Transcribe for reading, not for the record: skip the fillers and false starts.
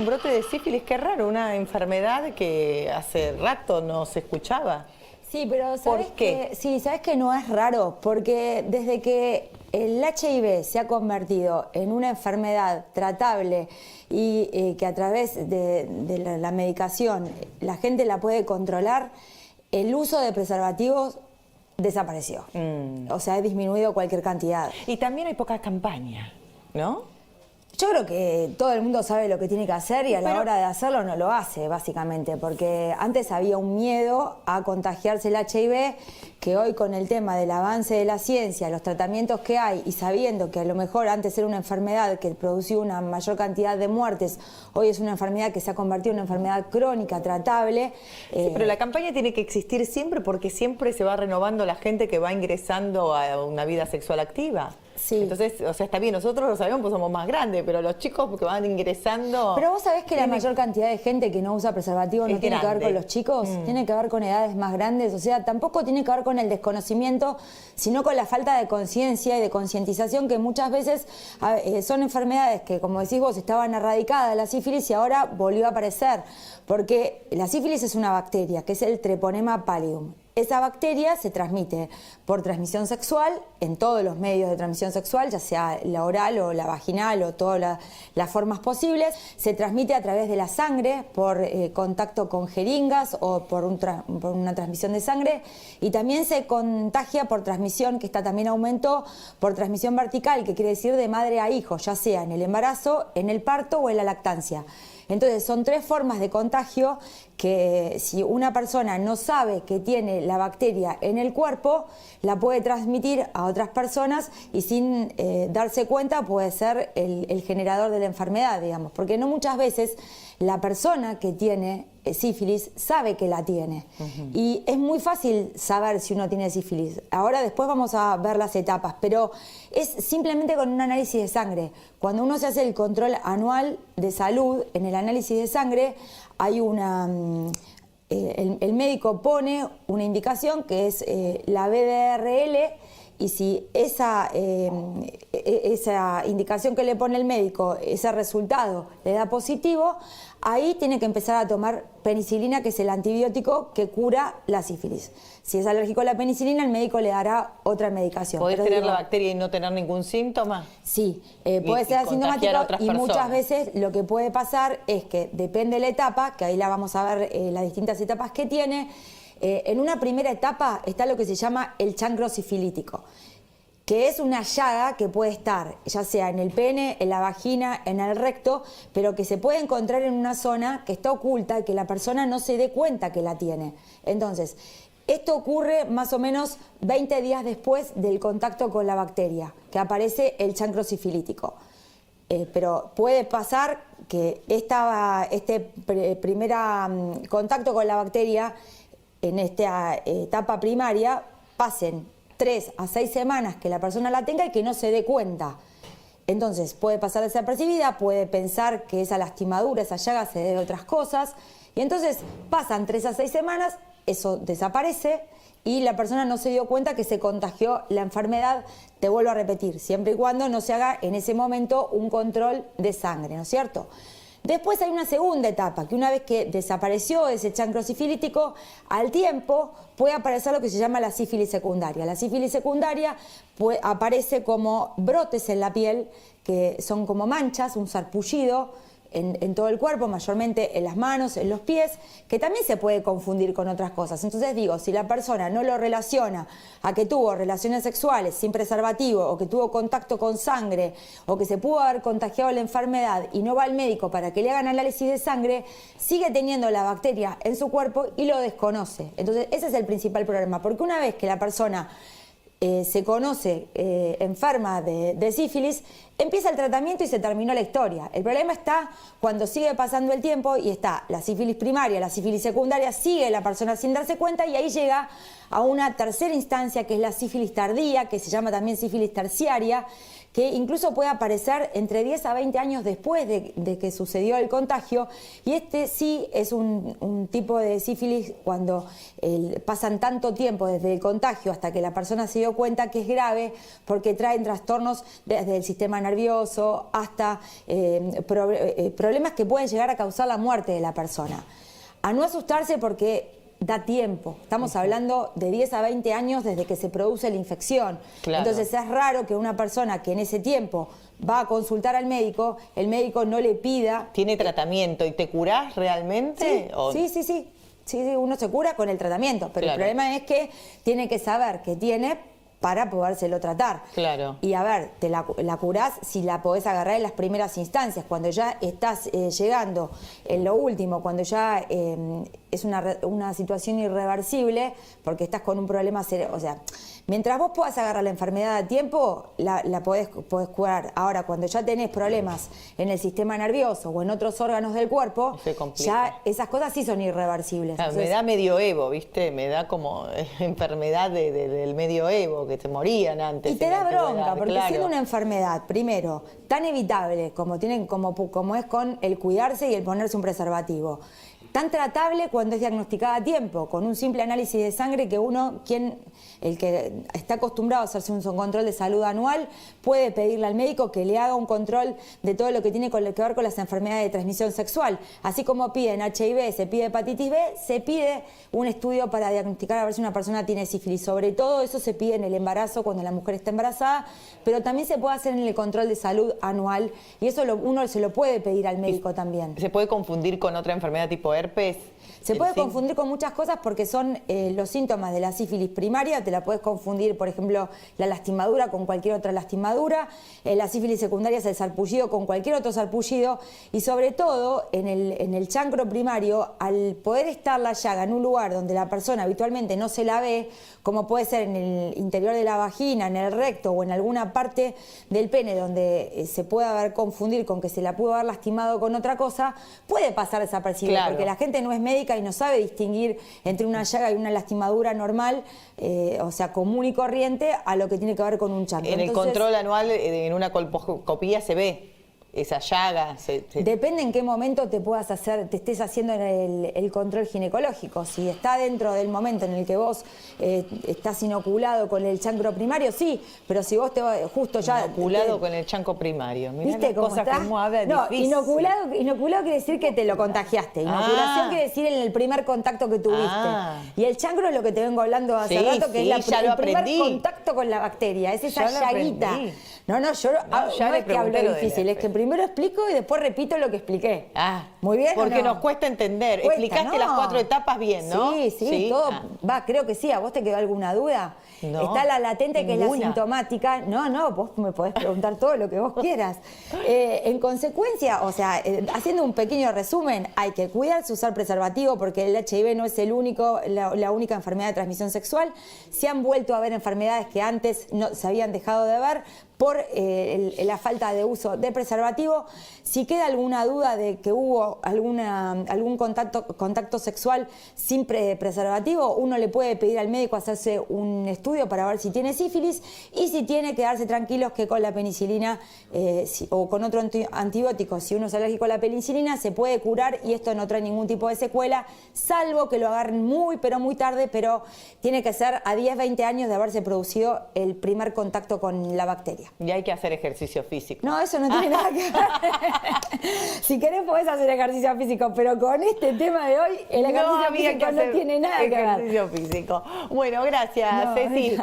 Un brote de sífilis, qué raro, una enfermedad que hace rato no se escuchaba. Sí, pero ¿sabes ¿Por qué? que sí, sabes que no es raro? Porque desde que el HIV se ha convertido en una enfermedad tratable y que a través de la medicación la gente la puede controlar, el uso de preservativos desapareció. O sea, ha disminuido cualquier cantidad. Y también hay poca campaña, ¿no? Yo creo que todo el mundo sabe lo que tiene que hacer y a la Pero hora de hacerlo no lo hace, básicamente, porque antes había un miedo a contagiarse el HIV, que hoy con el tema del avance de la ciencia, los tratamientos que hay y sabiendo que a lo mejor antes era una enfermedad que producía una mayor cantidad de muertes, hoy es una enfermedad que se ha convertido en una enfermedad crónica, tratable. Sí, pero la campaña tiene que existir siempre porque siempre se va renovando la gente que va ingresando a una vida sexual activa. Sí. Entonces, o sea, está bien, nosotros lo sabemos pues somos más grandes, pero los chicos que van ingresando... Pero vos sabés que la mayor cantidad de gente que no usa preservativo no tiene que ver con los chicos, tiene que ver con edades más grandes, o sea, tampoco tiene que ver con el desconocimiento, sino con la falta de conciencia y de concientización que muchas veces son enfermedades que, como decís vos, estaban erradicadas, la sífilis, y ahora volvió a aparecer, porque la sífilis es una bacteria, que es el Treponema pallidum. Esa bacteria se transmite por transmisión sexual en todos los medios de transmisión sexual, ya sea la oral o la vaginal o todas las formas posibles. Se transmite a través de la sangre, por contacto con jeringas o por una transmisión de sangre. Y también se contagia por transmisión, que esta también aumentó, por transmisión vertical, que quiere decir de madre a hijo, ya sea en el embarazo, en el parto o en la lactancia. Entonces son tres formas de contagio que si una persona no sabe que tiene la bacteria en el cuerpo, la puede transmitir a otras personas y sin darse cuenta puede ser el generador de la enfermedad, digamos, porque no muchas veces la persona que tiene sífilis sabe que la tiene. Y es muy fácil saber si uno tiene sífilis. Ahora después vamos a ver las etapas, pero es simplemente con un análisis de sangre. Cuando uno se hace el control anual de salud, en el análisis de sangre hay una... el médico pone una indicación que es la BDRL, y si esa indicación que le pone el médico, ese resultado le da positivo, ahí tiene que empezar a tomar penicilina, que es el antibiótico que cura la sífilis. Si es alérgico a la penicilina, el médico le dará otra medicación. ¿Podés tener la bacteria y no tener ningún síntoma? Sí, puede ser asintomático y muchas veces lo que puede pasar es que depende de la etapa, que ahí la vamos a ver las distintas etapas que tiene. En una primera etapa está lo que se llama el chancro sifilítico, que es una llaga que puede estar ya sea en el pene, en la vagina, en el recto, pero que se puede encontrar en una zona que está oculta y que la persona no se dé cuenta que la tiene. Entonces, esto ocurre más o menos 20 días después del contacto con la bacteria, que aparece el chancro sifilítico. Pero puede pasar que este primer contacto con la bacteria en esta etapa primaria pasen 3 a 6 semanas que la persona la tenga y que no se dé cuenta. Entonces puede pasar desapercibida, puede pensar que esa lastimadura, esa llaga se debe a otras cosas, y entonces pasan 3 a 6 semanas, eso desaparece y la persona no se dio cuenta que se contagió la enfermedad. Te vuelvo a repetir, siempre y cuando no se haga en ese momento un control de sangre, ¿no es cierto? Después hay una segunda etapa, que una vez que desapareció ese chancro sifilítico, al tiempo puede aparecer lo que se llama la sífilis secundaria. La sífilis secundaria aparece como brotes en la piel, que son como manchas, un sarpullido en todo el cuerpo, mayormente en las manos, en los pies, que también se puede confundir con otras cosas. Entonces digo, si la persona no lo relaciona a que tuvo relaciones sexuales sin preservativo, o que tuvo contacto con sangre, o que se pudo haber contagiado la enfermedad y no va al médico para que le hagan análisis de sangre, sigue teniendo la bacteria en su cuerpo y lo desconoce. Entonces ese es el principal problema, porque una vez que la persona se conoce enferma de sífilis, empieza el tratamiento y se terminó la historia. El problema está cuando sigue pasando el tiempo y está la sífilis primaria, la sífilis secundaria, sigue la persona sin darse cuenta y ahí llega a una tercera instancia que es la sífilis tardía, que se llama también sífilis terciaria, que incluso puede aparecer entre 10 a 20 años después de que sucedió el contagio, y este sí es un tipo de sífilis cuando pasan tanto tiempo desde el contagio hasta que la persona se dio cuenta, que es grave porque traen trastornos desde el sistema nervioso hasta problemas que pueden llegar a causar la muerte de la persona. A no asustarse porque da tiempo. Estamos hablando de 10 a 20 años desde que se produce la infección. Claro. Entonces es raro que una persona que en ese tiempo va a consultar al médico, el médico no le pida... ¿Tiene tratamiento y te curás realmente? Sí, uno se cura con el tratamiento, pero claro, el problema es que tiene que saber que tiene para podérselo tratar. Claro. Y a ver, te la curás si la podés agarrar en las primeras instancias, cuando ya estás llegando en lo último, cuando ya es una situación irreversible, porque estás con un problema serio. O sea, mientras vos puedas agarrar la enfermedad a tiempo, la podés curar. Ahora, cuando ya tenés problemas en el sistema nervioso o en otros órganos del cuerpo, ya esas cosas sí son irreversibles. Claro, entonces, me da medioevo, ¿viste? Me da como enfermedad del medioevo, que te morían antes. Y te da bronca, porque claro, siendo una enfermedad, primero, tan evitable como es con el cuidarse y el ponerse un preservativo, tan tratable cuando es diagnosticada a tiempo, con un simple análisis de sangre que el que está acostumbrado a hacerse un control de salud anual, puede pedirle al médico que le haga un control de todo lo que tiene que ver con las enfermedades de transmisión sexual. Así como piden HIV, se pide hepatitis B, se pide un estudio para diagnosticar a ver si una persona tiene sífilis. Sobre todo eso se pide en el embarazo, cuando la mujer está embarazada, pero también se puede hacer en el control de salud anual, y eso uno se lo puede pedir al médico también. ¿Se puede confundir con otra enfermedad tipo herpes? Se puede confundir con muchas cosas porque son los síntomas de la sífilis primaria. Te la puedes confundir, por ejemplo, la lastimadura con cualquier otra lastimadura. La sífilis secundaria es el sarpullido con cualquier otro sarpullido. Y sobre todo, en el chancro primario, al poder estar la llaga en un lugar donde la persona habitualmente no se la ve, como puede ser en el interior de la vagina, en el recto o en alguna parte del pene donde se puede haber confundir con que se la pudo haber lastimado con otra cosa, puede pasar desapercibido, claro, porque la gente no es médica y no sabe distinguir entre una llaga y una lastimadura normal, o sea, común y corriente, a lo que tiene que ver con un chancro. En el control anual, en una colposcopía se ve esa llaga. Depende en qué momento te estés haciendo el control ginecológico. Si está dentro del momento en el que vos estás inoculado con el chancro primario, sí, pero si vos justo ya... Inoculado con el chancro primario. Mirá, ¿viste cómo está? No, inoculado quiere decir que te lo contagiaste. Inoculación quiere decir en el primer contacto que tuviste. Y el chancro es lo que te vengo hablando hace rato, que es el primer contacto con la bacteria. Es esa llaguita. No, no es que hablo difícil, es que primero explico y después repito lo que expliqué. Muy bien. Porque nos cuesta entender. Explicaste las 4 etapas bien, ¿no? Sí, todo. Creo que sí. ¿A vos te quedó alguna duda? No, está la latente, que es la sintomática. No, vos me podés preguntar todo lo que vos quieras. En consecuencia, o sea, haciendo un pequeño resumen, hay que cuidarse, usar preservativo, porque el HIV no es la única enfermedad de transmisión sexual. Se han vuelto a ver enfermedades que antes no se habían dejado de ver por la falta de uso de preservativo. Si queda alguna duda de que hubo algún contacto sexual sin preservativo, uno le puede pedir al médico hacerse un estudio para ver si tiene sífilis, y si tiene, quedarse tranquilos que con la penicilina o con otro antibiótico, si uno es alérgico a la penicilina, se puede curar y esto no trae ningún tipo de secuela, salvo que lo agarren muy tarde, pero tiene que ser a 10, 20 años de haberse producido el primer contacto con la bacteria. Y hay que hacer ejercicio físico. No, eso no tiene nada que ver. Si querés podés hacer ejercicio físico, pero con este tema de hoy, el ejercicio físico no tiene nada que ver. Ejercicio físico. Bueno, gracias, Ceci.